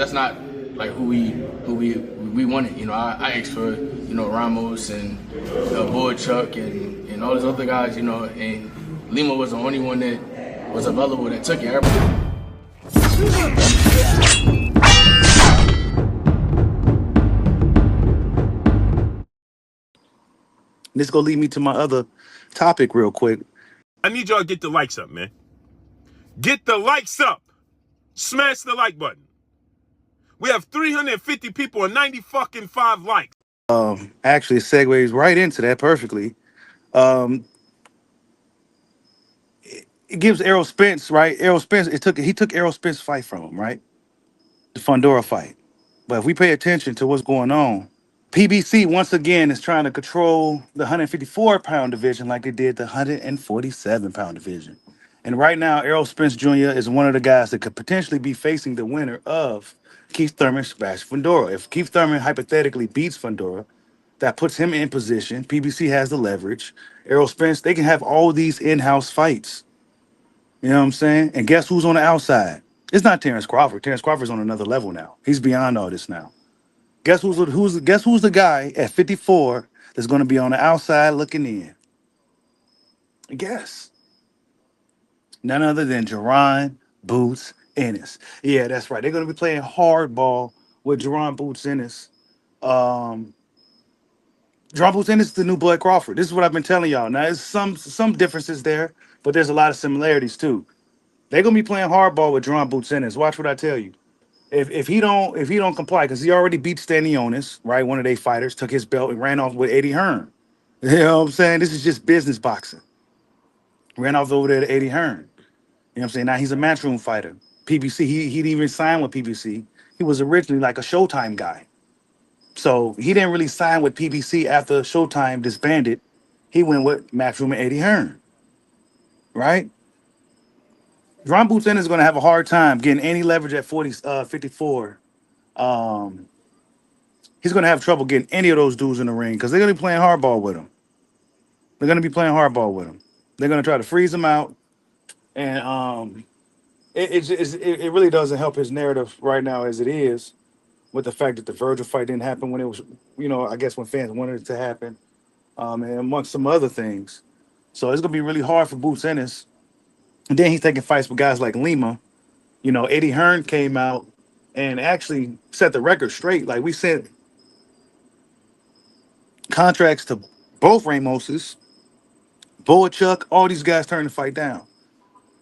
That's not like who we wanted. You know, I asked for Ramos and Chuck and all these other guys. You know, and Lima was the only one that was available that took it. This is gonna lead me to my other topic real quick. I need y'all to get the likes up, man. Get the likes up. Smash the like button. We have 350 people and 90 fucking 5 likes. Actually, it segues right into that perfectly. It gives Errol Spence, right? Errol Spence, he took Errol Spence's fight from him, right? The Fundora fight. But if we pay attention to what's going on, PBC once again is trying to control the 154-pound division like they did the 147-pound division. And right now, Errol Spence Jr. is one of the guys that could potentially be facing the winner of Keith Thurman / Fundora. If Keith Thurman hypothetically beats Fundora, that puts him in position. PBC has the leverage. Errol Spence, they can have all these in-house fights. You know what I'm saying? And guess who's on the outside? It's not Terrence Crawford. Terrence Crawford's on another level now. He's beyond all this now. Guess who's the guy at 54 that's going to be on the outside looking in? Guess. None other than Jaron Boots Ennis. Yeah, that's right. They're going to be playing hardball with Jaron Boots Ennis. Jaron Boots Ennis is the new Bud Crawford. This is what I've been telling y'all. Now, there's some differences there, but there's a lot of similarities too. They're going to be playing hardball with Jaron Boots Ennis. Watch what I tell you. If he don't comply, because he already beat Stanionis, right? One of their fighters took his belt and ran off with Eddie Hearn. You know what I'm saying? This is just business boxing. Ran off over there to Eddie Hearn. You know what I'm saying? Now he's a matchroom fighter. PBC, he didn't even sign with PBC. He was originally like a Showtime guy. So he didn't really sign with PBC after Showtime disbanded. He went with matchroom and Eddie Hearn. Right? Jaron Boots Ennis is going to have a hard time getting any leverage at 54. He's going to have trouble getting any of those dudes in the ring because they're going to be playing hardball with him. They're going to be playing hardball with him. They're going to try to freeze him out. And it really doesn't help his narrative right now as it is with the fact that the Virgil fight didn't happen when it was, I guess when fans wanted it to happen, and amongst some other things. So it's going to be really hard for Boots Ennis. And then he's taking fights with guys like Lima. Eddie Hearn came out and actually set the record straight. Like, we sent contracts to both Ramoses, Chuck, all these guys turned the fight down.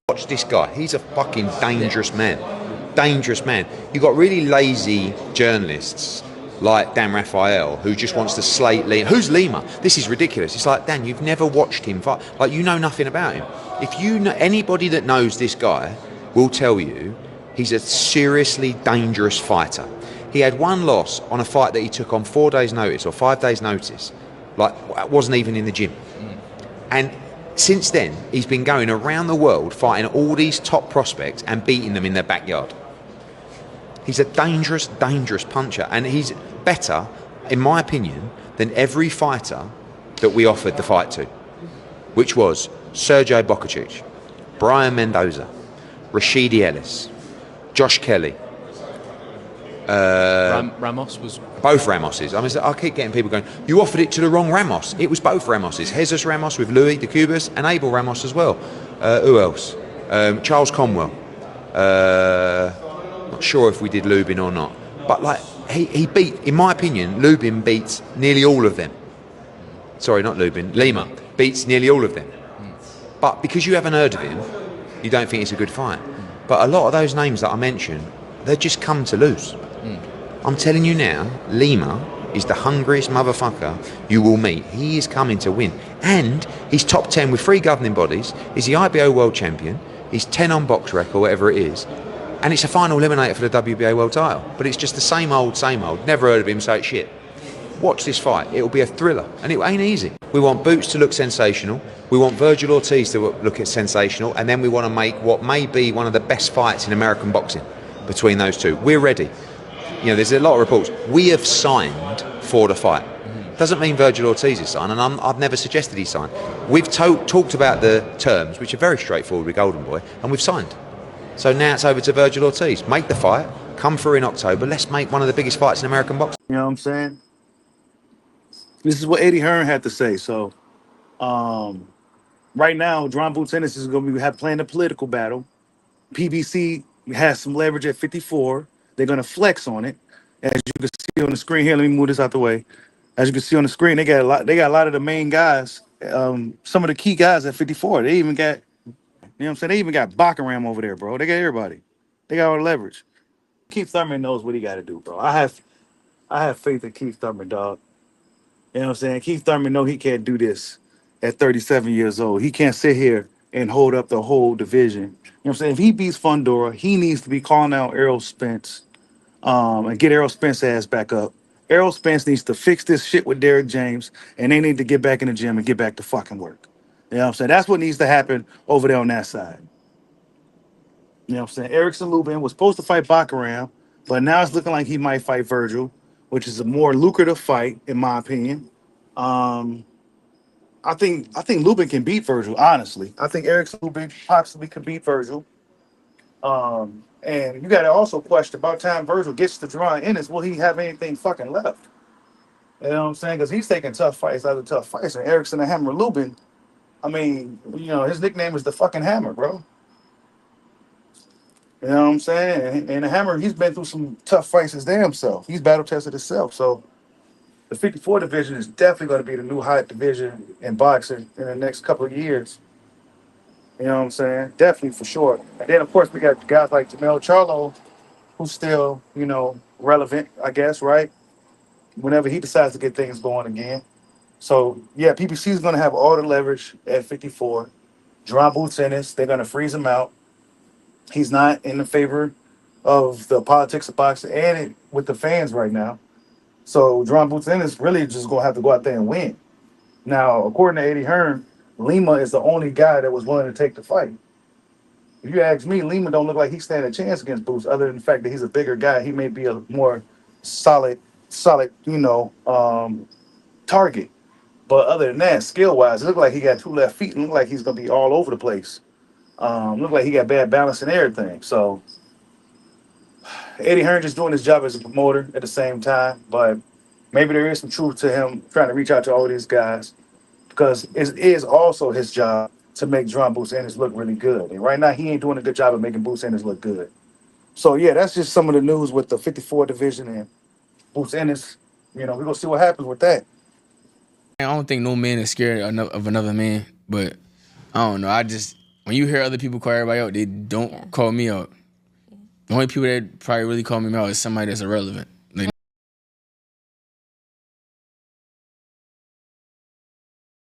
Watch this guy. He's a fucking dangerous man. Dangerous man. You've got really lazy journalists like Dan Raphael, who just wants to slate Lima. Who's Lima? This is ridiculous. It's like, Dan, you've never watched him fight. Like, you know nothing about him. If you know, anybody that knows this guy will tell you he's a seriously dangerous fighter. He had one loss on a fight that he took on 4 days' notice or 5 days' notice. Like, wasn't even in the gym. And since then, he's been going around the world fighting all these top prospects and beating them in their backyard. He's a dangerous, dangerous puncher, and he's better, in my opinion, than every fighter that we offered the fight to, which was Sergio Bokacic, Brian Mendoza, Rashidi Ellis, Josh Kelly. Ramos was... Both Ramoses. I keep getting people going, you offered it to the wrong Ramos. It was both Ramoses. Jesus Ramos with Louis de Cubas and Abel Ramos as well. Who else? Charles Conwell. Not sure if we did Lubin or not. But like he beat, in my opinion, Lubin beats nearly all of them. Sorry, not Lubin. Lima beats nearly all of them. But because you haven't heard of him, you don't think it's a good fight. But a lot of those names that I mentioned, they just come to lose. I'm telling you now, Lima is the hungriest motherfucker you will meet. He is coming to win. And he's top 10 with 3 governing bodies. He's the IBO world champion. He's 10 on box rec or whatever it is. And it's a final eliminator for the WBA world title. But it's just the same old, same old. Never heard of him, so it's shit. Watch this fight. It'll be a thriller. And it ain't easy. We want Boots to look sensational. We want Virgil Ortiz to look sensational. And then we want to make what may be one of the best fights in American boxing between those two. We're ready. There's a lot of reports. We have signed for the fight. Doesn't mean Virgil Ortiz is signed, and I've never suggested he signed. We've talked about the terms, which are very straightforward with Golden Boy, and we've signed. So now it's over to Virgil Ortiz. Make the fight, come through in October. Let's make one of the biggest fights in American boxing. You know what I'm saying? This is what Eddie Hearn had to say. So right now, Jaron Boots Ennis is going to be playing a political battle. PBC has some leverage at 54. They're going to flex on it, as you can see on the screen here. Let me move this out the way. As you can see on the screen, they got a lot. They got a lot of the main guys, some of the key guys at 54. They even got, you know what I'm saying? They even got Baccaram over there, bro. They got everybody. They got all the leverage. Keith Thurman knows what he got to do, bro. I have faith in Keith Thurman, dog. You know what I'm saying? Keith Thurman know he can't do this at 37 years old. He can't sit here and hold up the whole division. You know what I'm saying? If he beats Fundora, he needs to be calling out Errol Spence and get Errol Spence ass back up. Errol Spence needs to fix this shit with Derrick James, and they need to get back in the gym and get back to fucking work. You know what I'm saying? That's what needs to happen over there on that side. You know what I'm saying? Erickson Lubin was supposed to fight Baccaram, but now it's looking like he might fight Virgil, which is a more lucrative fight, in my opinion. I think Lubin can beat Virgil, honestly. I think Erickson Lubin possibly could beat Virgil. And you got to also question about time Virgil gets to Jaron Ennis, will he have anything fucking left? You know what I'm saying? Because he's taking tough fights out of tough fights. And Erickson the Hammer Lubin, I mean, you know, his nickname is the fucking Hammer, bro. You know what I'm saying? And the Hammer, he's been through some tough fights his damn self. He's battle tested himself. So the 54 division is definitely going to be the new hot division in boxing in the next couple of years. You know what I'm saying? Definitely, for sure. And then, of course, we got guys like Jamel Charlo, who's still, you know, relevant, I guess, right? Whenever he decides to get things going again. So, yeah, PBC is going to have all the leverage at 54. Jaron Boots Ennis, they're going to freeze him out. He's not in the favor of the politics of boxing and with the fans right now. So, Jaron Boots Ennis really just going to have to go out there and win. Now, according to Eddie Hearn, Lima is the only guy that was willing to take the fight. If you ask me, Lima don't look like he's standing a chance against Boots, other than the fact that he's a bigger guy. He may be a more solid, you know, target. But other than that, skill-wise, it looked like he got two left feet. It looked like he's going to be all over the place. Looked like he got bad balance and everything. So Eddie Hearn just doing his job as a promoter at the same time. But maybe there is some truth to him trying to reach out to all these guys, because it is also his job to make Jaron Boots Ennis look really good. And right now, he ain't doing a good job of making Boots Ennis look good. So, yeah, that's just some of the news with the 54 division and Boots Ennis. You know, we're going to see what happens with that. I don't think no man is scared of another man, but I don't know. When you hear other people call everybody out, they don't call me out. The only people that probably really call me out is somebody that's irrelevant.